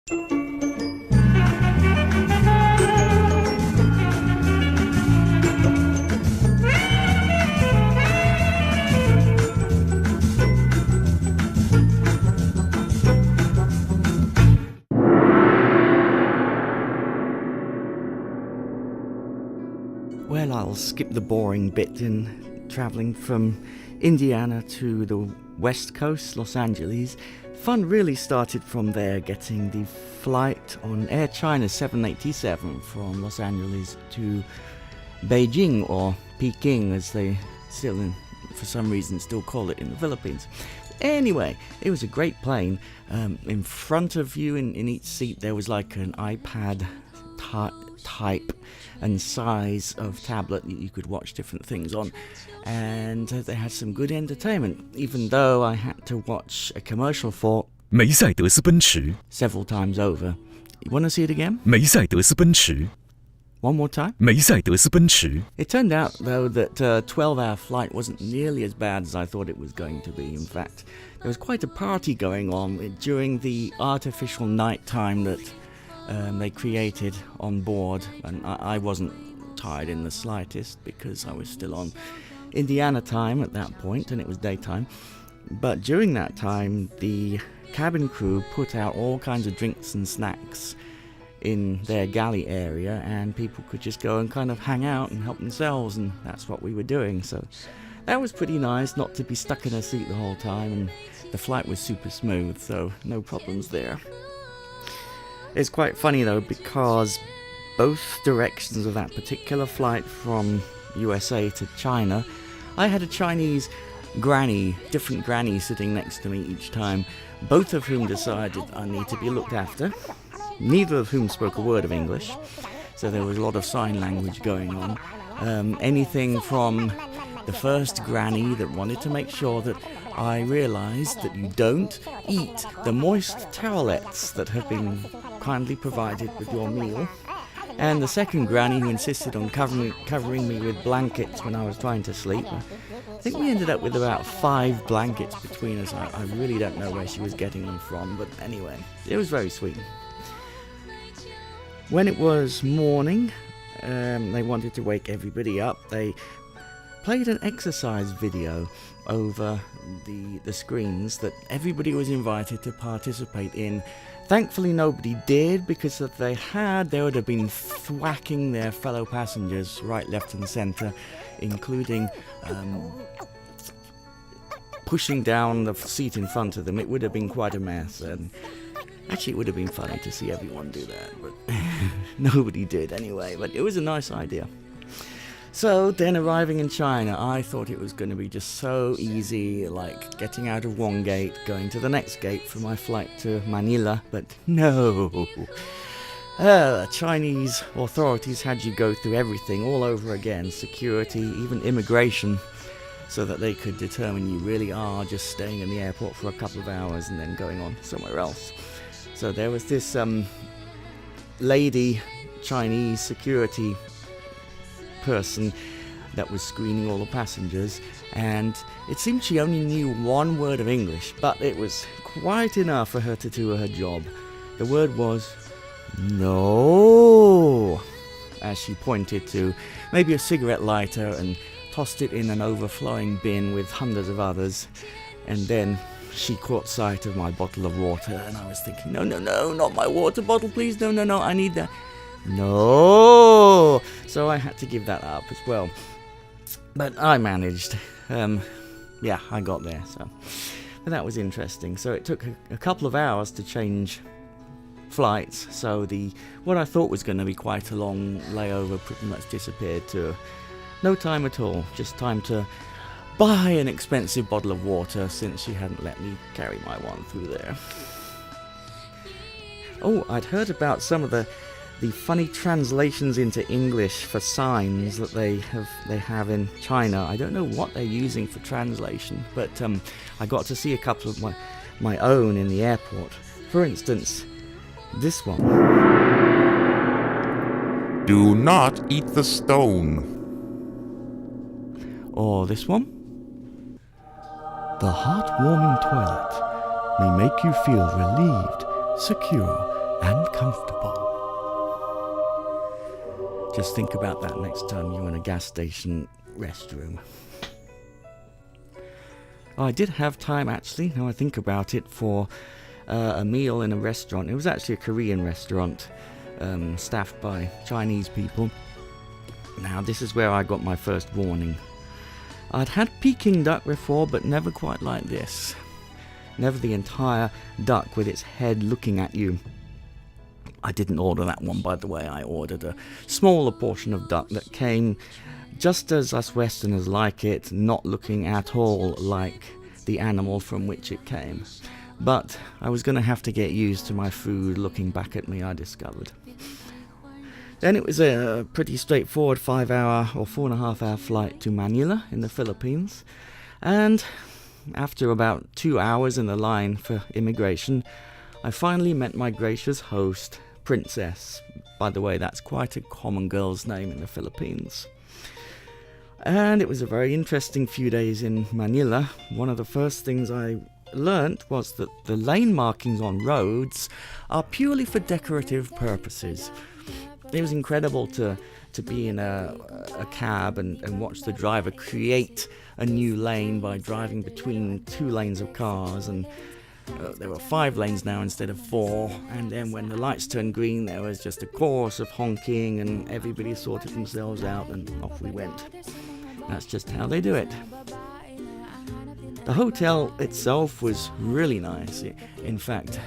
Well, I'll skip the boring bit in traveling from Indiana to the West Coast, Los Angeles. Fun really started from there, getting the flight on Air China 787 from Los Angeles to Beijing, or Peking as they still, for some reason, still call it in the Philippines. Anyway, it was a great plane. In front of you in each seat there was like an iPad type and size of tablet that you could watch different things on, and they had some good entertainment, even though I had to watch a commercial for 梅赛德斯奔驰 several times over. You want to see it again? 梅赛德斯奔驰 One more time? 梅赛德斯奔驰 It turned out, though, that a 12-hour flight wasn't nearly as bad as I thought it was going to be. In fact, there was quite a party going on during the artificial night time that they created on board, and I wasn't tired in the slightest because I was still on Indiana time at that point and it was daytime. But during that time, the cabin crew put out all kinds of drinks and snacks in their galley area, and people could just go and kind of hang out and help themselves, and that's what we were doing. So that was pretty nice, not to be stuck in a seat the whole time, and the flight was super smooth, so no problems there. It's quite funny though, because both directions of that particular flight from USA to China, I had a Chinese granny, different granny sitting next to me each time, both of whom decided I need to be looked after, neither of whom spoke a word of English, so there was a lot of sign language going on. Anything from the first granny that wanted to make sure that I realised that you don't eat the moist towelettes that have been kindly provided with your meal, and the second granny who insisted on covering me with blankets when I was trying to sleep. I think we ended up with about 5 blankets between us. I really don't know where she was getting them from, but anyway, it was very sweet. When it was morning, they wanted to wake everybody up. They played an exercise video over the screens that everybody was invited to participate in. Thankfully nobody did, because if they had, they would have been thwacking their fellow passengers right, left and centre, including pushing down the seat in front of them. It would have been quite a mess, and actually it would have been funny to see everyone do that, but nobody did anyway, but it was a nice idea. So then, arriving in China, I thought it was going to be just so easy, like getting out of one gate, going to the next gate for my flight to Manila, but no. The Chinese authorities had you go through everything all over again, security, even immigration, so that they could determine you really are just staying in the airport for a couple of hours and then going on somewhere else. So there was this lady Chinese security person that was screening all the passengers, and it seemed she only knew one word of English, but it was quite enough for her to do her job. The word was no, as she pointed to maybe a cigarette lighter and tossed it in an overflowing bin with hundreds of others, and then she caught sight of my bottle of water, and I was thinking, no, not my water bottle, please, no, I need that. No! So I had to give that up as well. But I managed. Yeah, I got there. So, but that was interesting. So it took a couple of hours to change flights. So what I thought was going to be quite a long layover pretty much disappeared to no time at all. Just time to buy an expensive bottle of water, since she hadn't let me carry my one through there. Oh, I'd heard about some of the funny translations into English for signs that they have in China. I don't know what they're using for translation, but I got to see a couple of my own in the airport. For instance, this one. Do not eat the stone. Or this one. The heart-warming toilet may make you feel relieved, secure, and comfortable. Just think about that next time you're in a gas station restroom. I did have time, actually, now I think about it, for a meal in a restaurant. It was actually a Korean restaurant, staffed by Chinese people. Now, this is where I got my first warning. I'd had Peking duck before, but never quite like this. Never the entire duck with its head looking at you. I didn't order that one, by the way. I ordered a smaller portion of duck that came just as us Westerners like it, not looking at all like the animal from which it came. But I was going to have to get used to my food looking back at me, I discovered. Then it was a pretty straightforward 5-hour or 4.5-hour flight to Manila in the Philippines. And after about 2 hours in the line for immigration, I finally met my gracious host, Princess. By the way, that's quite a common girl's name in the Philippines. And it was a very interesting few days in Manila. One of the first things I learnt was that the lane markings on roads are purely for decorative purposes. It was incredible to be in a cab and watch the driver create a new lane by driving between 2 lanes of cars, and there were 5 lanes now instead of 4, and then when the lights turned green there was just a chorus of honking and everybody sorted themselves out and off we went. That's just how they do it. The hotel itself was really nice. In fact,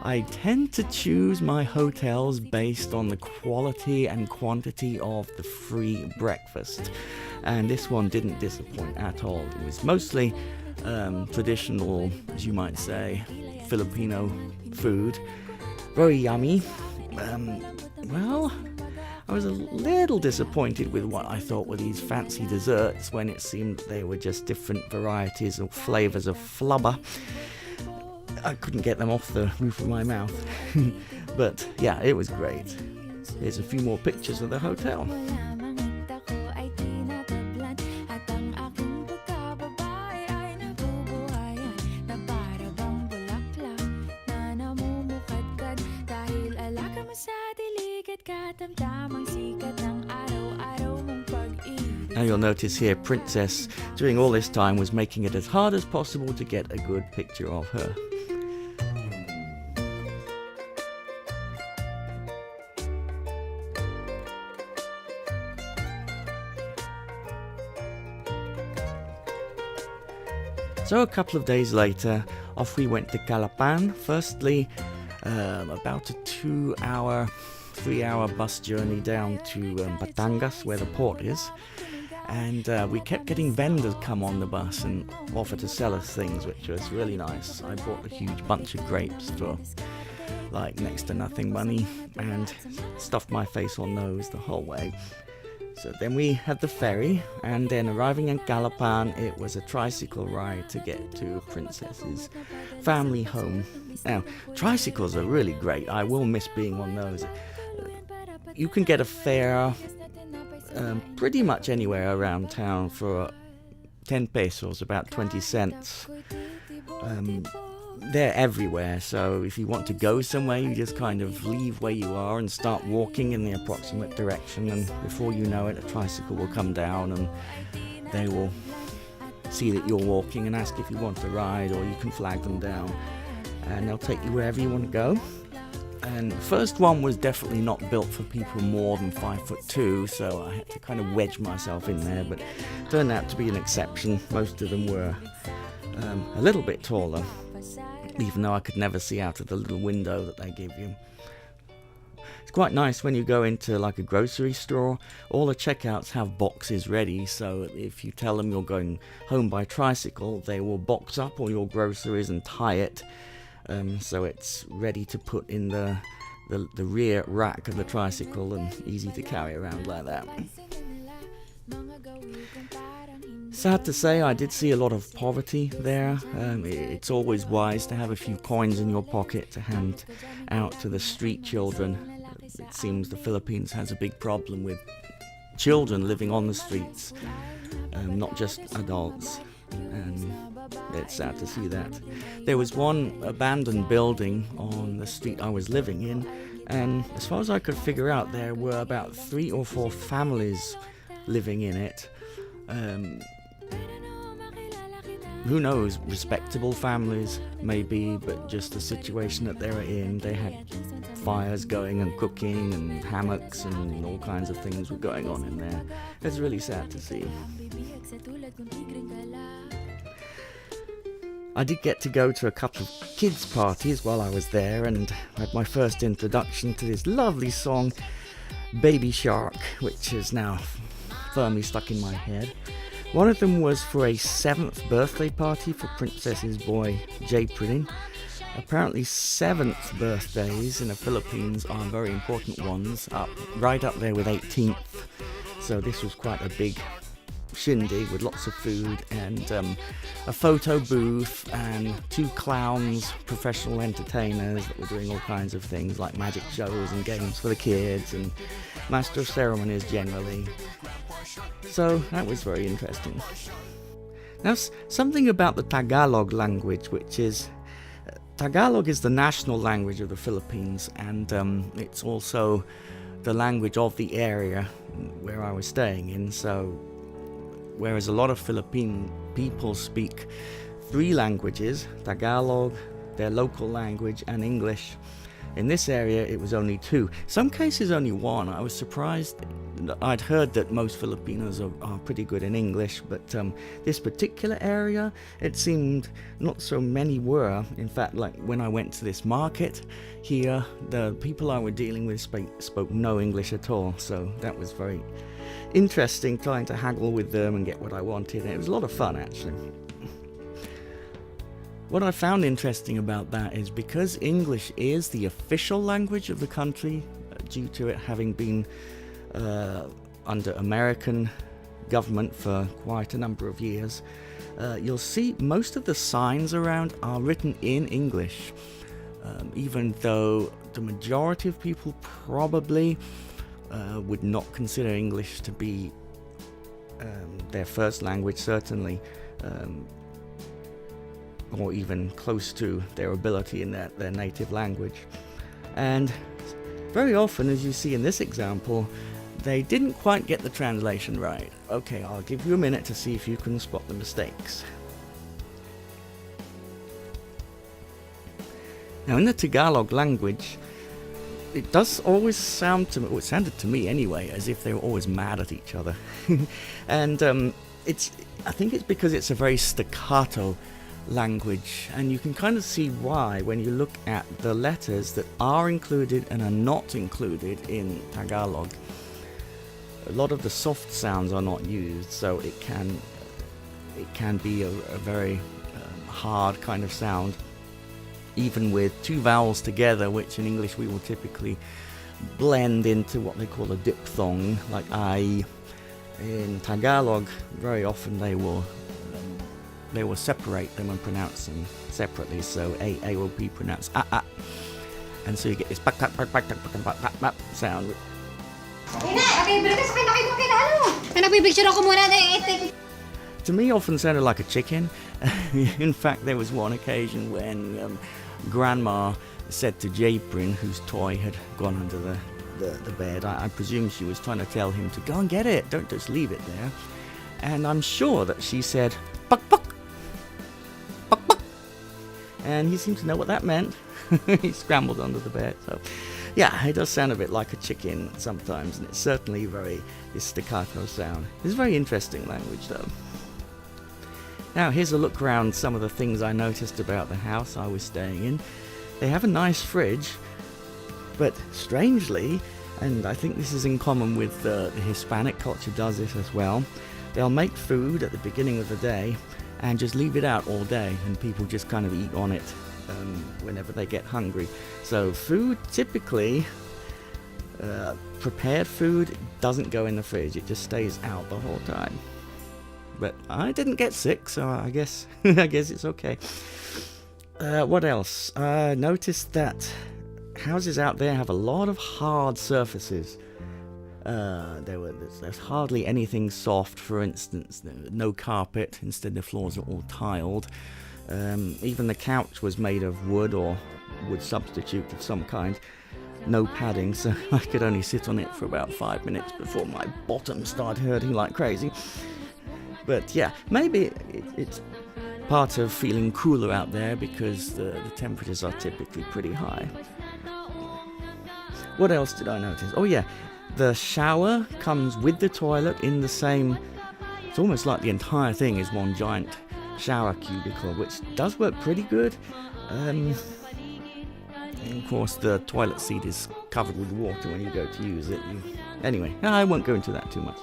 I tend to choose my hotels based on the quality and quantity of the free breakfast, and this one didn't disappoint at all. It was mostly traditional, as you might say, Filipino food. Very yummy. Well, I was a little disappointed with what I thought were these fancy desserts when it seemed they were just different varieties or flavours of flubber. I couldn't get them off the roof of my mouth. But yeah, it was great. Here's a few more pictures of the hotel. Now you'll notice here Princess, during all this time, was making it as hard as possible to get a good picture of her. So a couple of days later, off we went to Calapan. Firstly, about a 2-hour, 3-hour bus journey down to Batangas, where the port is. And we kept getting vendors come on the bus and offer to sell us things, which was really nice. I bought a huge bunch of grapes for like next to nothing money and stuffed my face on those the whole way. So then we had the ferry, and then arriving in Calapan, it was a tricycle ride to get to Princess's family home. Now, tricycles are really great. I will miss being on those. You can get a fare pretty much anywhere around town for 10 pesos, about 20 cents. They're everywhere, so if you want to go somewhere, you just kind of leave where you are and start walking in the approximate direction, and before you know it, a tricycle will come down and they will see that you're walking and ask if you want to ride, or you can flag them down and they'll take you wherever you want to go. And the first one was definitely not built for people more than 5'2", so I had to kind of wedge myself in there, but it turned out to be an exception. Most of them were a little bit taller, even though I could never see out of the little window that they give you. It's quite nice when you go into like a grocery store. All the checkouts have boxes ready, so if you tell them you're going home by tricycle, they will box up all your groceries and tie it, so it's ready to put in the rear rack of the tricycle and easy to carry around like that. Sad to say, I did see a lot of poverty there. It's always wise to have a few coins in your pocket to hand out to the street children. It seems the Philippines has a big problem with children living on the streets, not just adults. and it's sad to see that. There was one abandoned building on the street I was living in, and as far as I could figure out, there were about 3 or 4 families living in it. Who knows, respectable families maybe, but just the situation that they were in, they had fires going and cooking and hammocks and all kinds of things were going on in there. It's really sad to see. I did get to go to a couple of kids' parties while I was there and had my first introduction to this lovely song, Baby Shark, which is now firmly stuck in my head. One of them was for a 7th birthday party for Princess's boy, Japrin. Apparently 7th birthdays in the Philippines are very important ones, right up there with 18th. So this was quite a big shindig with lots of food and a photo booth and 2 clowns, professional entertainers that were doing all kinds of things like magic shows and games for the kids and master of ceremonies generally. So that was very interesting. Now something about the Tagalog language, which is Tagalog is the national language of the Philippines, and it's also the language of the area where I was staying in. So whereas a lot of Philippine people speak 3 languages, Tagalog, their local language, and English, in this area it was only 2. Some cases only 1. I was surprised. I'd heard that most Filipinos are pretty good in English, but this particular area, it seemed not so many were. In fact, like when I went to this market here, the people I were dealing with spoke no English at all, so that was very interesting, trying to haggle with them and get what I wanted, and it was a lot of fun actually. What I found interesting about that is because English is the official language of the country, due to it having been under American government for quite a number of years, you'll see most of the signs around are written in English, even though the majority of people probably would not consider English to be their first language, certainly, or even close to their ability in their native language. And very often, as you see in this example, they didn't quite get the translation right. Okay, I'll give you a minute to see if you can spot the mistakes. Now in the Tagalog language, it does always sound to me, well, it sounded to me anyway, as if they were always mad at each other. And I think it's because it's a very staccato language, and you can kind of see why when you look at the letters that are included and are not included in Tagalog. A lot of the soft sounds are not used, so it can be a very hard kind of sound, even with 2 vowels together, which in English we will typically blend into what they call a diphthong, like I. In Tagalog, very often they will separate them and pronounce them separately, so A will be pronounced A, and so you get this pak tak pak tak pak sound. To me, often sounded like a chicken. In fact, there was one occasion when Grandma said to Japrin, whose toy had gone under the bed, I presume she was trying to tell him to go and get it, don't just leave it there. And I'm sure that she said, "Puck, puck, puck, puck." And he seemed to know what that meant. He scrambled under the bed. So, yeah, it does sound a bit like a chicken sometimes, and it's certainly this staccato sound. It's a very interesting language, though. Now, here's a look around some of the things I noticed about the house I was staying in. They have a nice fridge, but strangely, and I think this is in common with the Hispanic culture does this as well, they'll make food at the beginning of the day and just leave it out all day, and people just kind of eat on it whenever they get hungry. So food, typically, prepared food doesn't go in the fridge, it just stays out the whole time. But I didn't get sick, so I guess it's okay. What else? I noticed that houses out there have a lot of hard surfaces. There's hardly anything soft. For instance, no carpet. Instead, the floors are all tiled. Even the couch was made of wood or wood substitute of some kind. No padding, so I could only sit on it for about 5 minutes before my bottom started hurting like crazy. But yeah, maybe it's part of feeling cooler out there because the temperatures are typically pretty high. What else did I notice? Oh yeah, the shower comes with the toilet in the same... It's almost like the entire thing is one giant shower cubicle, which does work pretty good. And of course, the toilet seat is covered with water when you go to use it. Anyway, I won't go into that too much.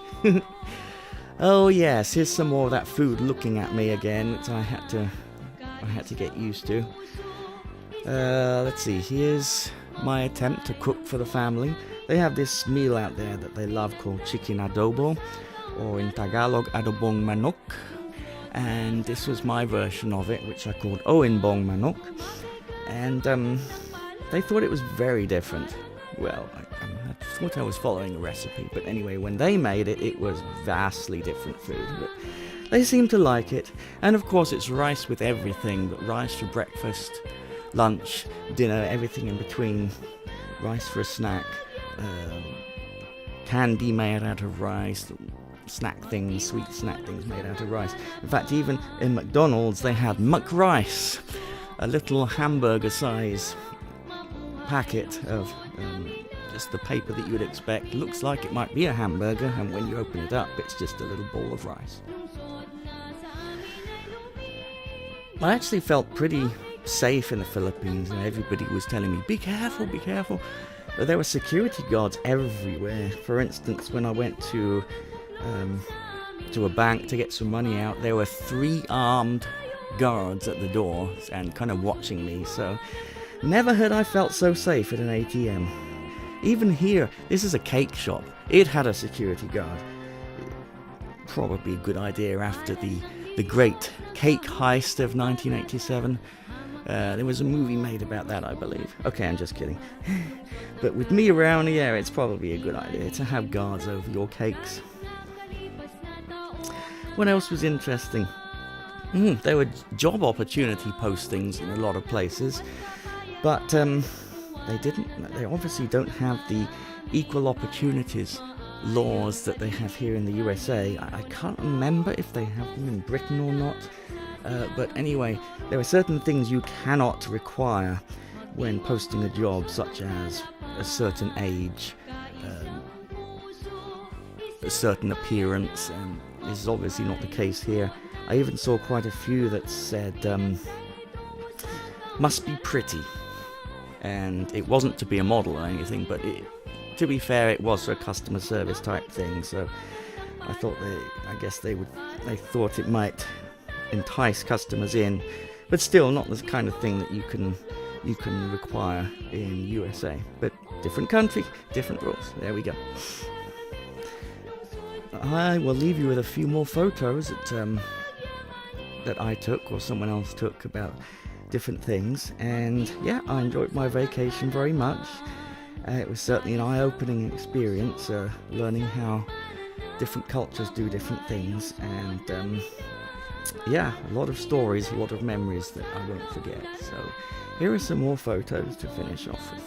Oh yes, here's some more of that food looking at me again, which I had to get used to. Let's see, here's my attempt to cook for the family. They have this meal out there that they love called chicken adobo, or in Tagalog, adobong manok. And this was my version of it, which I called oinbong manok. And they thought it was very different. Well, I thought I was following a recipe, but anyway, when they made it, it was vastly different food. But they seemed to like it. And of course, it's rice with everything, but rice for breakfast, lunch, dinner, everything in between. Rice for a snack, candy made out of rice, snack things, sweet snack things made out of rice. In fact, even in McDonald's, they had McRice, a little hamburger-size packet of just the paper that you would expect. Looks like it might be a hamburger, and when you open it up, it's just a little bowl of rice. I actually felt pretty safe in the Philippines, and everybody was telling me, be careful, be careful. But there were security guards everywhere. For instance, when I went to a bank to get some money out, there were 3 armed guards at the door and kind of watching me. So never had I felt so safe at an ATM. Even here, this is a cake shop. It had a security guard. Probably a good idea after the great cake heist of 1987. There was a movie made about that, I believe. Okay, I'm just kidding. But with me around, yeah, it's probably a good idea to have guards over your cakes. What else was interesting? There were job opportunity postings in a lot of places, but they obviously don't have the equal opportunities laws that they have here in the USA. I can't remember if they have them in Britain or not. But anyway, there are certain things you cannot require when posting a job, such as a certain age, a certain appearance, and this is obviously not the case here. I even saw quite a few that said, must be pretty. And it wasn't to be a model or anything, but to be fair, it was a customer service type thing, so I thought they thought it might entice customers in, but still not the kind of thing that you can require in USA. But different country, different rules. There we go. I will leave you with a few more photos that I took or someone else took about different things, and yeah, I enjoyed my vacation very much. It was certainly an eye-opening experience, learning how different cultures do different things, and yeah, a lot of stories, a lot of memories that I won't forget. So here are some more photos to finish off with.